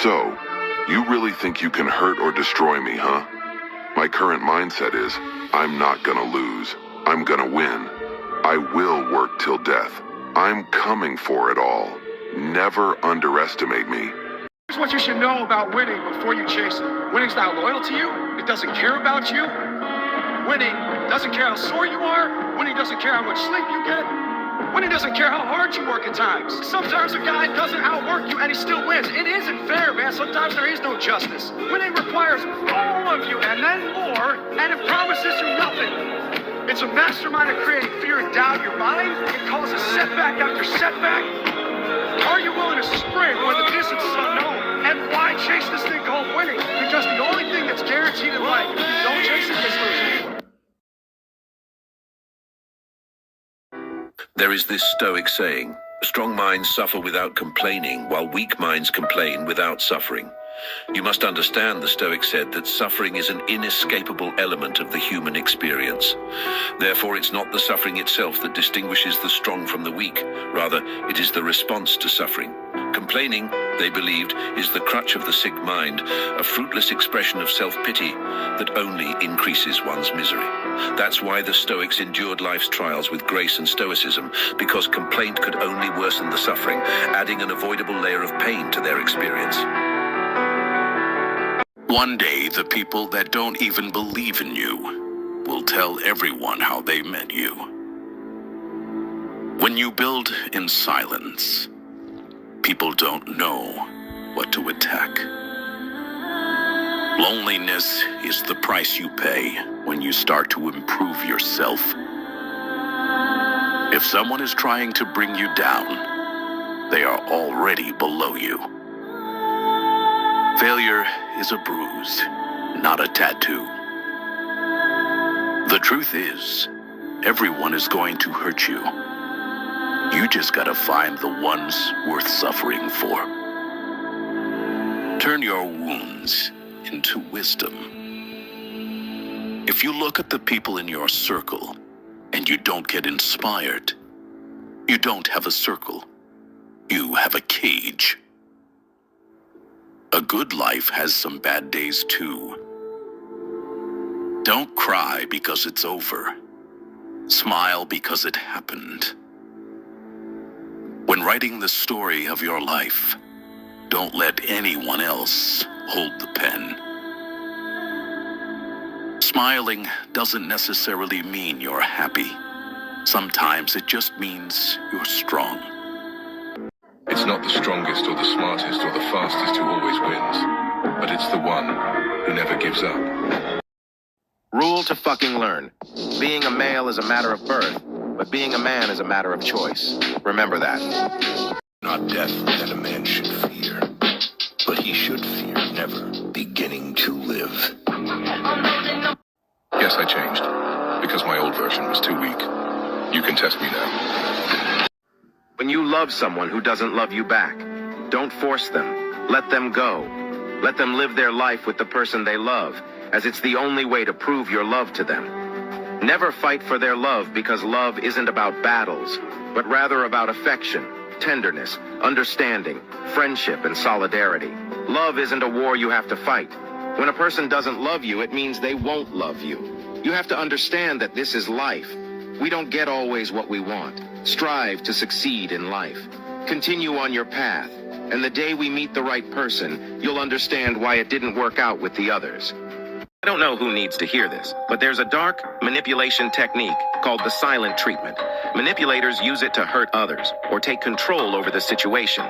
So, you really think you can hurt or destroy me, huh? My current mindset is, I'm not gonna lose. I'm gonna win. I will work till death. I'm coming for it all. Never underestimate me. Here's what you should know about winning before you chase it. Winning's not loyal to you. It doesn't care about you. Winning doesn't care how sore you are. Winning doesn't care how much sleep you get. Winning doesn't care how hard you work at times. Sometimes a guy doesn't outwork you and he still wins. It isn't fair, man. Sometimes there is no justice. Winning requires all of you and then more, and it promises you nothing. It's a mastermind of creating fear and doubt in your mind. It causes setback after setback. Are you willing to sprint when the distance is unknown? And why chase this thing called winning? Because the only thing that's guaranteed in life, if you don't chase it, is losing. There is this Stoic saying, strong minds suffer without complaining, while weak minds complain without suffering. You must understand, the Stoic said, that suffering is an inescapable element of the human experience. Therefore, it's not the suffering itself that distinguishes the strong from the weak. Rather, it is the response to suffering. Complaining, they believed, is the crutch of the sick mind, a fruitless expression of self-pity that only increases one's misery. That's why the Stoics endured life's trials with grace and stoicism, because complaint could only worsen the suffering, adding an avoidable layer of pain to their experience. One day, the people that don't even believe in you will tell everyone how they met you. When you build in silence, people don't know what to attack. Loneliness is the price you pay when you start to improve yourself. If someone is trying to bring you down, they are already below you. Failure is a bruise, not a tattoo. The truth is, everyone is going to hurt you. You just gotta find the ones worth suffering for. Turn your wounds into wisdom. If you look at the people in your circle and you don't get inspired, you don't have a circle. You have a cage. A good life has some bad days too. Don't cry because it's over. Smile because it happened. When writing the story of your life, don't let anyone else hold the pen. Smiling doesn't necessarily mean you're happy. Sometimes it just means you're strong. It's not the strongest or the smartest or the fastest who always wins, but it's the one who never gives up. Rule to fucking learn. Being a male is a matter of birth, but being a man is a matter of choice. Remember that. Not death that a man should fear, but he should fear never beginning to live. Yes, I changed, because my old version was too weak. You can test me now. When you love someone who doesn't love you back, don't force them. Let them go. Let them live their life with the person they love, as it's the only way to prove your love to them. Never fight for their love, because love isn't about battles, but rather about affection, tenderness, understanding, friendship, and solidarity. Love isn't a war you have to fight. When a person doesn't love you, it means they won't love you. You have to understand that this is life. We don't get always what we want. Strive to succeed in life. Continue on your path, and the day we meet the right person, you'll understand why it didn't work out with the others. I don't know who needs to hear this, but there's a dark manipulation technique called the silent treatment. Manipulators use it to hurt others or take control over the situation.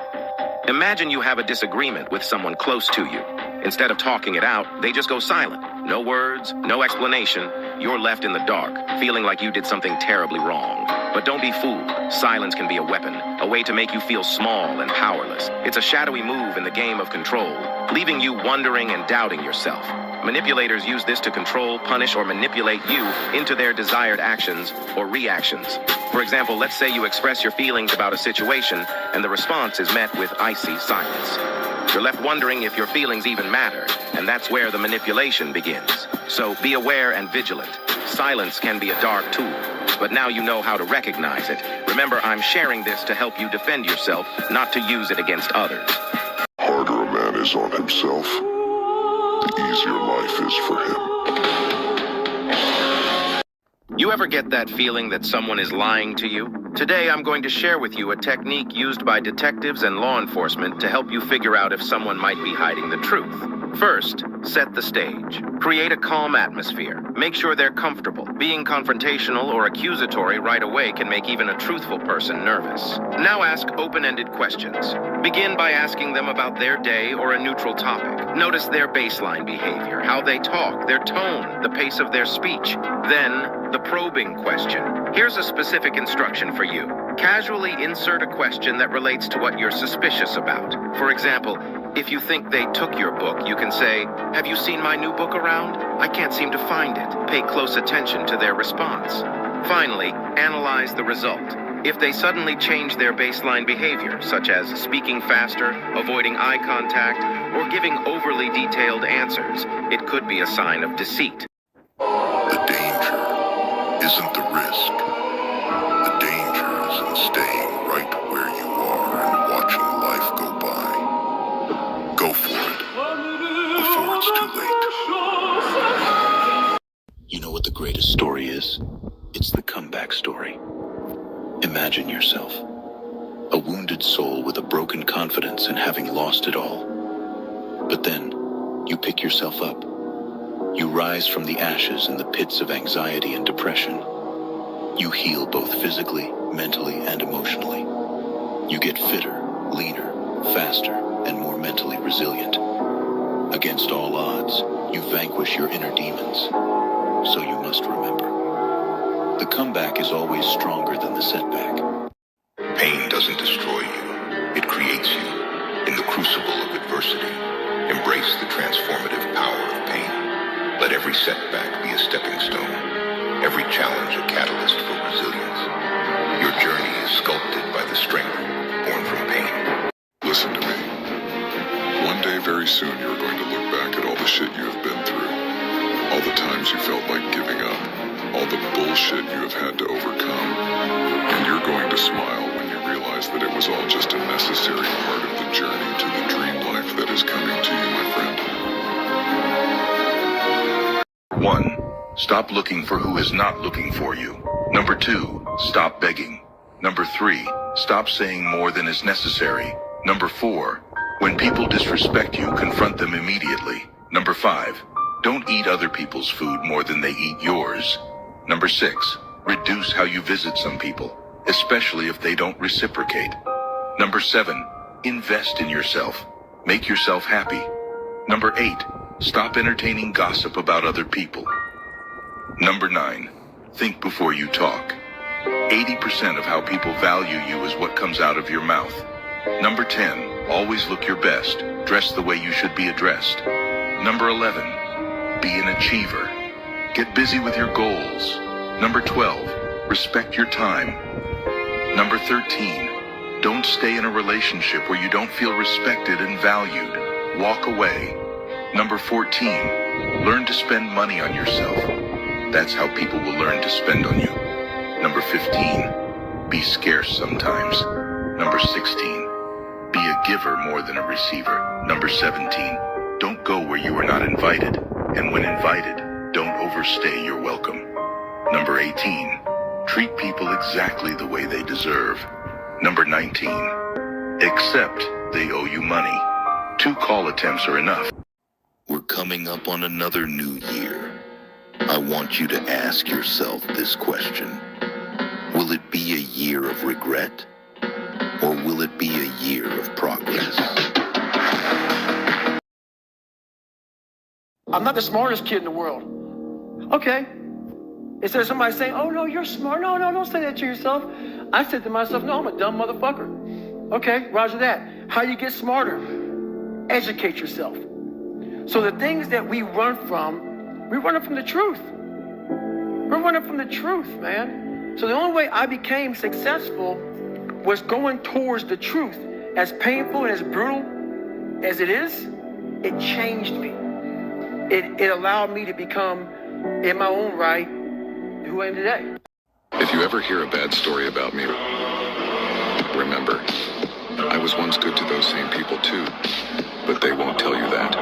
Imagine you have a disagreement with someone close to you. Instead of talking it out, they just go silent. No words, no explanation. You're left in the dark, feeling like you did something terribly wrong. But don't be fooled. Silence can be a weapon, a way to make you feel small and powerless. It's a shadowy move in the game of control, leaving you wondering and doubting yourself. Manipulators use this to control, punish, or manipulate you into their desired actions or reactions. For example, let's say you express your feelings about a situation and the response is met with icy silence. You're left wondering if your feelings even matter, and that's where the manipulation begins. So be aware and vigilant. Silence can be a dark tool, but now you know how to recognize it. Remember, I'm sharing this to help you defend yourself, not to use it against others. Harder a man is focuses on himself, the easier life is for him. You ever get that feeling that someone is lying to you? Today I'm going to share with you a technique used by detectives and law enforcement to help you figure out if someone might be hiding the truth. First, set the stage. Create a calm atmosphere. Make sure they're comfortable. Being confrontational or accusatory right away can make even a truthful person nervous. Now ask open-ended questions. Begin by asking them about their day or a neutral topic. Notice their baseline behavior, how they talk, their tone, the pace of their speech. Then, the probing question. Here's a specific instruction for you. Casually insert a question that relates to what you're suspicious about. For example, if you think they took your book, you can say, "Have you seen my new book around? I can't seem to find it." Pay close attention to their response. Finally, analyze the result. If they suddenly change their baseline behavior, such as speaking faster, avoiding eye contact, or giving overly detailed answers, it could be a sign of deceit. The danger isn't the risk. The danger is in staying right where you are and watching life go by. Go for it before it's too late. You know what the greatest story is? It's the comeback story. Imagine yourself, a wounded soul with a broken confidence and having lost it all. But then, you pick yourself up. You rise from the ashes in the pits of anxiety and depression. You heal both physically, mentally, and emotionally. You get fitter, leaner, faster, and more mentally resilient. Against all odds, you vanquish your inner demons. So you must remember, the comeback is always stronger than the setback. Pain doesn't destroy you. It creates you. In the crucible of adversity, embrace the transformative power of pain. Let every setback be a stepping stone. Every challenge a catalyst for resilience. Your journey is sculpted by the strength born from pain. Listen to me. One day very soon you're going to look back at all the shit you have been through. All the times you felt like giving up. All the bullshit you have had to overcome. And you're going to smile when you realize that it was all just a necessary part of the journey to the dream life that is coming to you, my friend. 1. Stop looking for who is not looking for you. Number 2. Stop begging. Number 3. Stop saying more than is necessary. Number 4. When people disrespect you, confront them immediately. Number 5. Don't eat other people's food more than they eat yours. Number 6. Reduce how you visit some people, especially if they don't reciprocate. Number 7. Invest in yourself. Make yourself happy. Number 8. Stop entertaining gossip about other people. Number 9. Think before you talk. 80% of how people value you is what comes out of your mouth. Number 10. Always look your best. Dress the way you should be addressed. Number 11. Be an achiever. Get busy with your goals. Number 12. Respect your time. Number 13. Don't stay in a relationship where you don't feel respected and valued. Walk away. Number 14. Learn to spend money on yourself. That's how people will learn to spend on you. Number 15. Be scarce sometimes. Number 16. Be a giver more than a receiver. Number 17. Don't go where you are not invited. And when invited, don't overstay your welcome. Number 18. Treat people exactly the way they deserve. Number 19. Accept they owe you money. 2 call attempts are enough. We're coming up on another new year. I want you to ask yourself this question. Will it be a year of regret? Or will it be a year of progress? I'm not the smartest kid in the world. Okay. Instead of somebody saying, "Oh no, you're smart." No, don't say that to yourself. I said to myself, "No, I'm a dumb motherfucker." Okay, roger that. How you get smarter? Educate yourself. So the things that we run from the truth. We're running from the truth, man. So the only way I became successful was going towards the truth. As painful and as brutal as it is, it changed me. It allowed me to become, in my own right, who I am today. If you ever hear a bad story about me, remember, I was once good to those same people too. But but they won't tell you that.